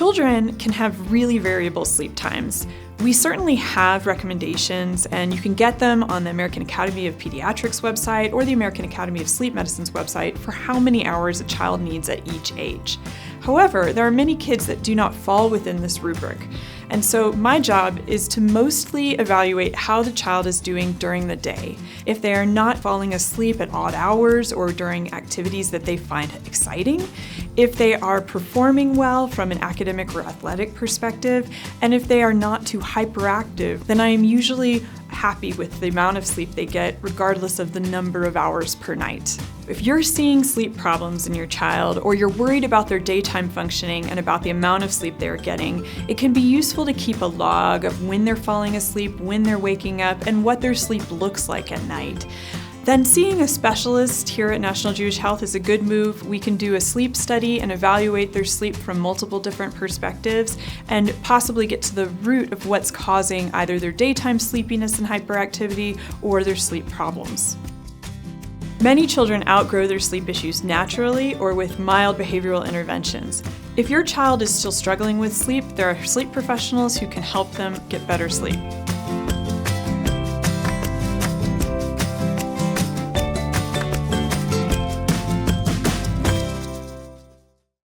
Children can have really variable sleep times. We certainly have recommendations, and you can get them on the American Academy of Pediatrics website or the American Academy of Sleep Medicine's website for how many hours a child needs at each age. However, there are many kids that do not fall within this rubric, and so my job is to mostly evaluate how the child is doing during the day. If they are not falling asleep at odd hours or during activities that they find exciting, if they are performing well from an academic or athletic perspective, and if they are not too hyperactive, then I am usually happy with the amount of sleep they get regardless of the number of hours per night. If you're seeing sleep problems in your child, or you're worried about their daytime functioning and about the amount of sleep they're getting, it can be useful to keep a log of when they're falling asleep, when they're waking up, and what their sleep looks like at night. Then seeing a specialist here at National Jewish Health is a good move. We can do a sleep study and evaluate their sleep from multiple different perspectives and possibly get to the root of what's causing either their daytime sleepiness and hyperactivity or their sleep problems. Many children outgrow their sleep issues naturally or with mild behavioral interventions. If your child is still struggling with sleep, there are sleep professionals who can help them get better sleep.